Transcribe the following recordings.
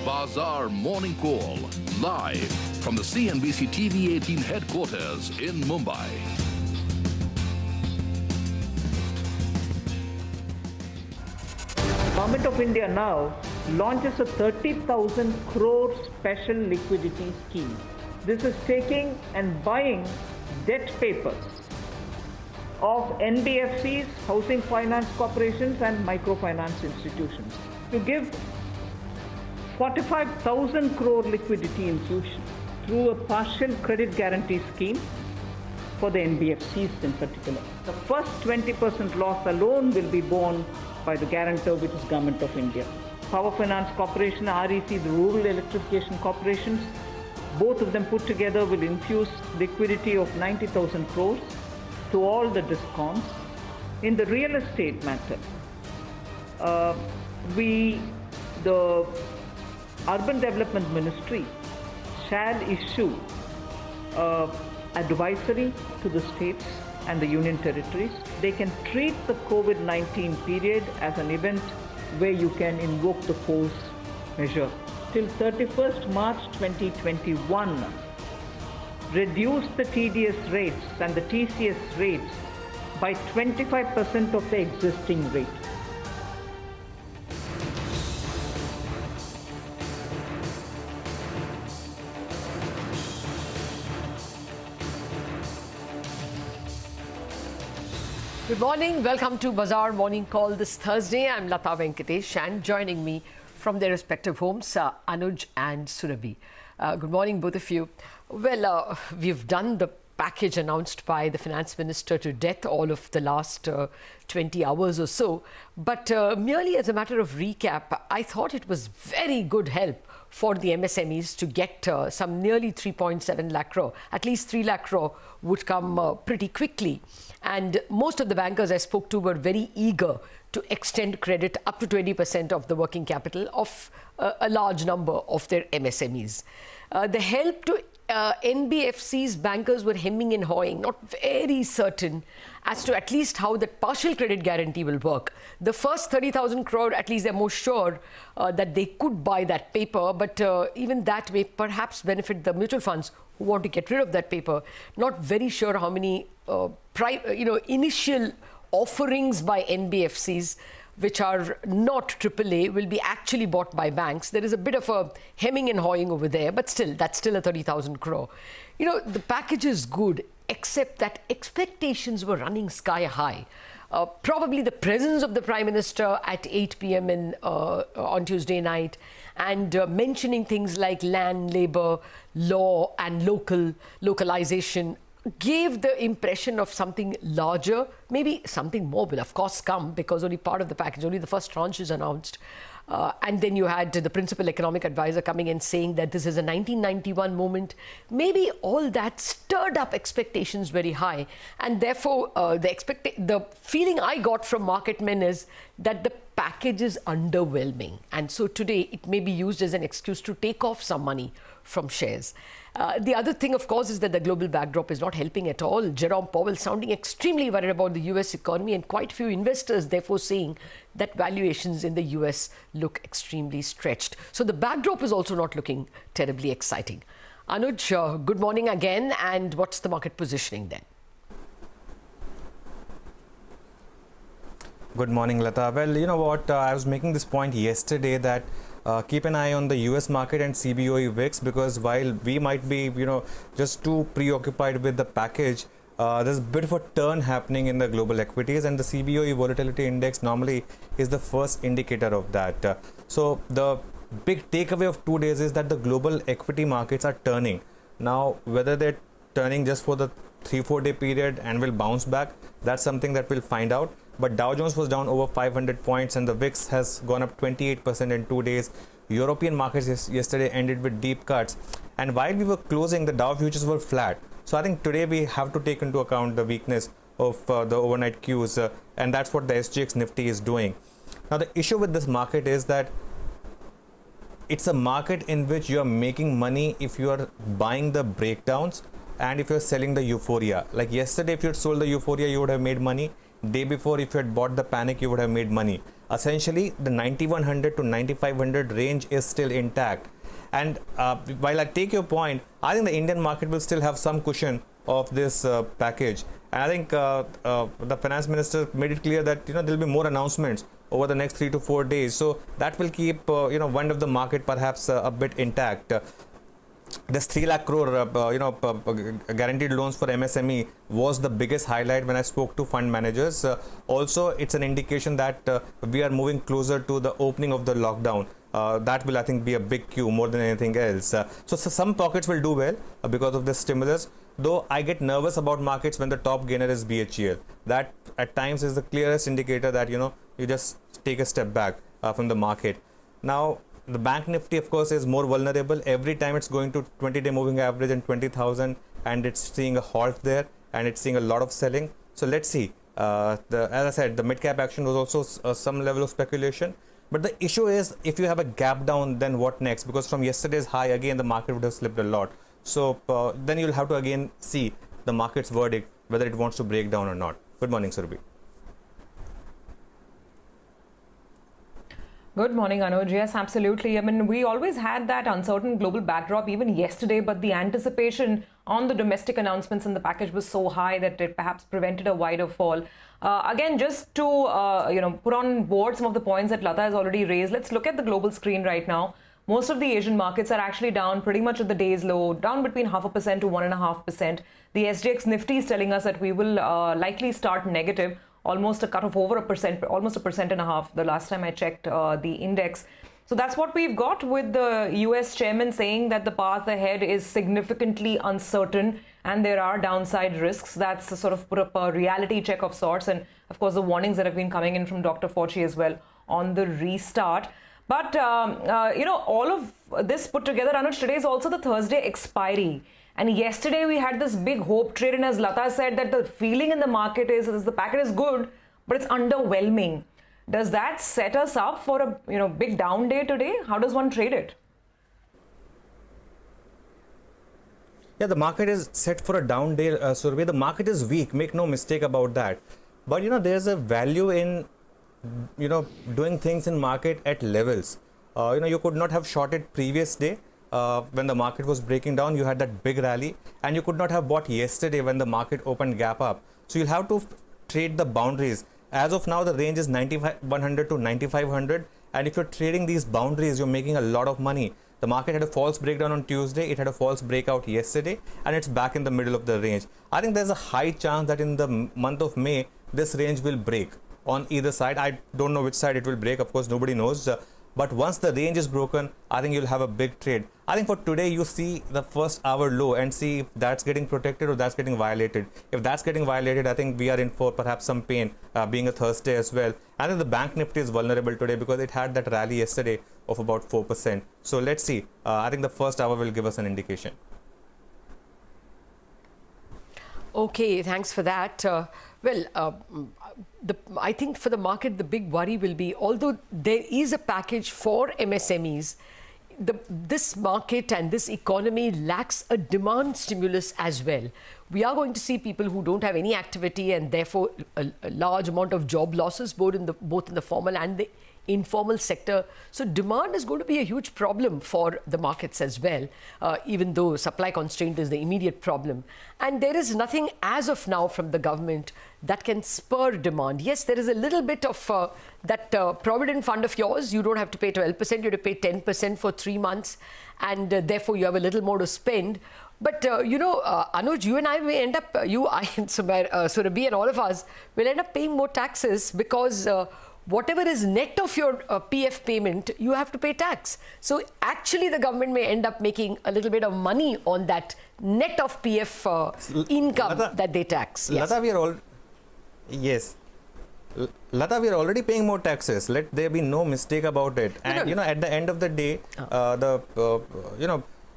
Bazaar Morning Call, live from the CNBC TV 18 headquarters in Mumbai. Government of India now launches a 30,000 crore special liquidity scheme. This is taking and buying debt papers of NBFCs, housing finance corporations and microfinance institutions to give 45,000 crore liquidity infusion through a partial credit guarantee scheme for the NBFCs in particular. The first 20% loss alone will be borne by the guarantor, which is Government of India. Power Finance Corporation, REC, the Rural Electrification Corporations, both of them put together will infuse liquidity of 90,000 crores to all the DISCOMs. In the real estate matter, the Urban Development Ministry shall issue advisory to the states and the union territories. They can treat the COVID-19 period as an event where you can invoke the force measure. Till 31st March 2021, reduce the TDS rates and the TCS rates by 25% of the existing rate. Good morning. Welcome to Bazaar Morning Call this Thursday. I'm Lata Venkatesh, and joining me from their respective homes, Anuj and Surabhi. Good morning, both of you. Well, we've done the package announced by the Finance Minister to death all of the last 20 hours or so. But merely as a matter of recap, I thought it was very good help for the MSMEs to get some nearly 3.7 lakh crore. At least 3 lakh crore would come pretty quickly. And most of the bankers I spoke to were very eager to extend credit up to 20% of the working capital of a large number of their MSMEs. The help to NBFCs, bankers were hemming and hawing, not very certain as to at least how that partial credit guarantee will work. The first 30,000 crore, at least they're more sure that they could buy that paper, but even that may perhaps benefit the mutual funds who want to get rid of that paper. Not very sure how many initial offerings by NBFCs, which are not AAA, will be actually bought by banks. There is a bit of a hemming and hawing over there, but still, that's still a 30,000 crore. You know, the package is good, except that expectations were running sky high. Probably the presence of the Prime Minister at 8 p.m. on Tuesday night, and mentioning things like land, labour, law and localization gave the impression of something larger. Maybe something more will of course come, because only part of the package, only the first tranche is announced. And then you had the principal economic advisor coming and saying that this is a 1991 moment. Maybe all that stirred up expectations very high. And therefore, the feeling I got from market men is that the package is underwhelming. And so today, it may be used as an excuse to take off some money from shares. The other thing, of course, is that the global backdrop is not helping at all. Jerome Powell sounding extremely worried about the US economy, and quite a few investors therefore saying that valuations in the US look extremely stretched. So the backdrop is also not looking terribly exciting. Anuj, good morning again, and what's the market positioning then? Good morning, Lata. Well, you know what, I was making this point yesterday that keep an eye on the US market and CBOE VIX, because while we might be, just too preoccupied with the package, there's a bit of a turn happening in the global equities, and the CBOE volatility index normally is the first indicator of that. So the big takeaway of 2 days is that the global equity markets are turning. Now, whether they're turning just for the 3-4 day period and will bounce back, that's something that we'll find out. But Dow Jones was down over 500 points and the VIX has gone up 28% in 2 days. European markets yesterday ended with deep cuts. And while we were closing, the Dow futures were flat. So I think today we have to take into account the weakness of the overnight Qs, and that's what the SGX Nifty is doing. Now, the issue with this market is that it's a market in which you are making money if you are buying the breakdowns and if you're selling the euphoria. Like yesterday, if you had sold the euphoria, you would have made money. Day before, if you had bought the panic, you would have made money. essentially the 9100 to 9500 range is still intact. And while I take your point, I think the Indian market will still have some cushion of this package. And I think the finance minister made it clear that there will be more announcements over the next 3 to 4 days. So that will keep one of the market perhaps a bit intact. This 3 lakh crore guaranteed loans for MSME was the biggest highlight when I spoke to fund managers. Also, it's an indication that we are moving closer to the opening of the lockdown. That will, I think, be a big cue more than anything else. So some pockets will do well because of this stimulus. Though I get nervous about markets when the top gainer is BHEL. That at times is the clearest indicator that you just take a step back from the market. Now the bank nifty, of course, is more vulnerable. Every time it's going to 20-day moving average and 20,000, and it's seeing a halt there, and it's seeing a lot of selling. So let's see. As I said, the mid cap action was also some level of speculation. But the issue is, if you have a gap down, then what next? Because from yesterday's high, again, the market would have slipped a lot. So then you'll have to again see the market's verdict, whether it wants to break down or not. Good morning, Surabhi. Good morning, Anuj. Yes, absolutely. I mean, we always had that uncertain global backdrop even yesterday, but the anticipation on the domestic announcements in the package was so high that it perhaps prevented a wider fall. Again, just to put on board some of the points that Lata has already raised, let's look at the global screen right now. Most of the Asian markets are actually down pretty much at the day's low, down between 0.5% to 1.5%. The SGX Nifty is telling us that we will likely start negative, almost a cut of over 1%, almost 1.5% the last time I checked the index. So that's what we've got, with the US chairman saying that the path ahead is significantly uncertain and there are downside risks. That's a sort of put up a reality check of sorts. And of course, the warnings that have been coming in from Dr. Fauci as well on the restart. But, all of this put together, Anuj, today is also the Thursday expiry. And yesterday we had this big hope trade. And as Lata said, that the feeling in the market is the packet is good, but it's underwhelming. Does that set us up for a big down day today? How does one trade it? Yeah, the market is set for a down day, Surabhi. The market is weak. Make no mistake about that. But, there's a value in doing things in market at levels. You could not have shorted previous day when the market was breaking down. You had that big rally, and you could not have bought yesterday when the market opened gap up. So you'll have to trade the boundaries. As of now, the range is 9,100 to 9,500, and if you're trading these boundaries, you're making a lot of money. The market had a false breakdown on Tuesday, it had a false breakout yesterday, and it's back in the middle of the range. I think there's a high chance that in the month of May, this range will break on either side. I don't know which side it will break, of course, nobody knows. But once the range is broken, I think you'll have a big trade. I think for today, you see the first hour low and see if that's getting protected or that's getting violated. If that's getting violated, I think we are in for perhaps some pain, being a Thursday as well. I think the bank nifty is vulnerable today because it had that rally yesterday of about 4%. So let's see. I think the first hour will give us an indication. Okay, thanks for that. I think for the market, the big worry will be, although there is a package for MSMEs, this market and this economy lacks a demand stimulus as well. We are going to see people who don't have any activity and therefore a large amount of job losses, both in the formal and the informal sector. So demand is going to be a huge problem for the markets as well, even though supply constraint is the immediate problem. And there is nothing as of now from the government that can spur demand. Yes, there is a little bit of that provident fund of yours. You don't have to pay 12%, you have to pay 10% for 3 months, and therefore you have a little more to spend. But, Anuj, you and I may end up, Surabhi and all of us will end up paying more taxes because whatever is net of your PF payment, you have to pay tax. So actually the government may end up making a little bit of money on that net of PF income that they tax. Yes. Lata, we are already paying more taxes. Let there be no mistake about it. And at the end of the day,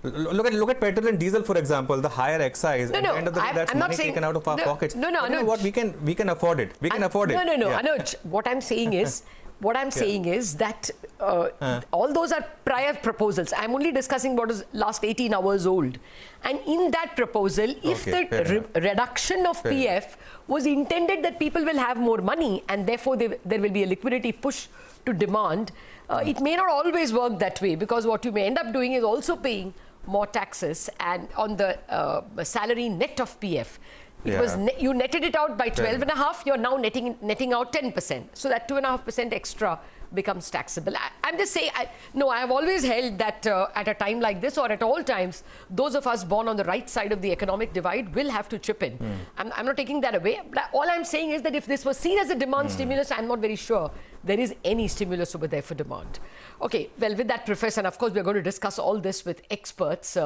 look at petrol and diesel, for example, the higher excise. At the end of the day, that's money taken out of our pockets. No, you know what? We can afford it. We can afford it. No. Anuj, what I'm saying is, what I'm saying is that all those are prior proposals. I'm only discussing what is last 18 hours old. And in that proposal, if the reduction of PF was intended that people will have more money and therefore there will be a liquidity push to demand, it may not always work that way, because what you may end up doing is also paying more taxes and on the salary net of PF. It was you netted it out by 12.5, you're now netting out 10%. So that 2.5% extra becomes taxable. I'm just saying, I have always held that at a time like this, or at all times, those of us born on the right side of the economic divide will have to chip in. I'm not taking that away. But all I'm saying is that if this was seen as a demand stimulus, I'm not very sure there is any stimulus over there for demand. Okay, well, with that, Professor, and of course, we're going to discuss all this with experts,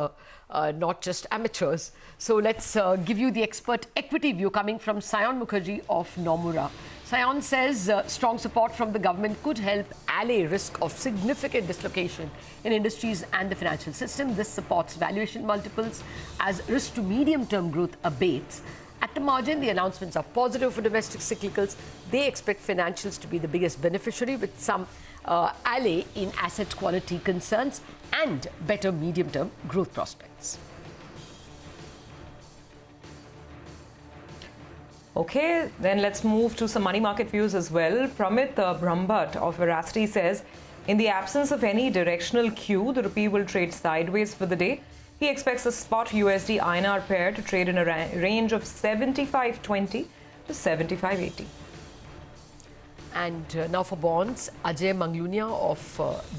not just amateurs. So let's give you the expert equity view coming from Sayan Mukherjee of Nomura. Sayan says strong support from the government could help allay risk of significant dislocation in industries and the financial system. This supports valuation multiples as risk to medium-term growth abates. At the margin, the announcements are positive for domestic cyclicals. They expect financials to be the biggest beneficiary, with some allay in asset quality concerns and better medium-term growth prospects. Okay, then let's move to some money market views as well. Pramit Brahmbhatt of Veracity says, in the absence of any directional cue, the rupee will trade sideways for the day. He expects the spot USD INR pair to trade in a range of 75.20 to 75.80. And now for bonds, Ajay Manglunia of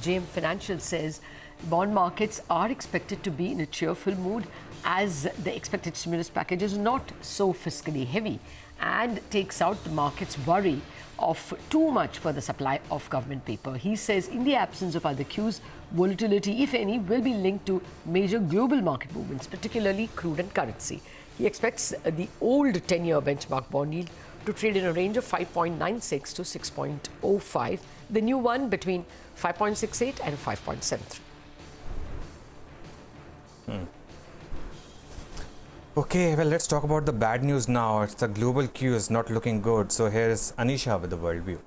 JM Financial says bond markets are expected to be in a cheerful mood as the expected stimulus package is not so fiscally heavy, and takes out the market's worry of too much further supply of government paper. He says in the absence of other cues, volatility, if any, will be linked to major global market movements, particularly crude and currency. He expects the old 10-year benchmark bond yield to trade in a range of 5.96 to 6.05, the new one between 5.68 and 5.73. Okay, well, let's talk about the bad news now. It's the global Q is not looking good. So here's Anisha with the world view.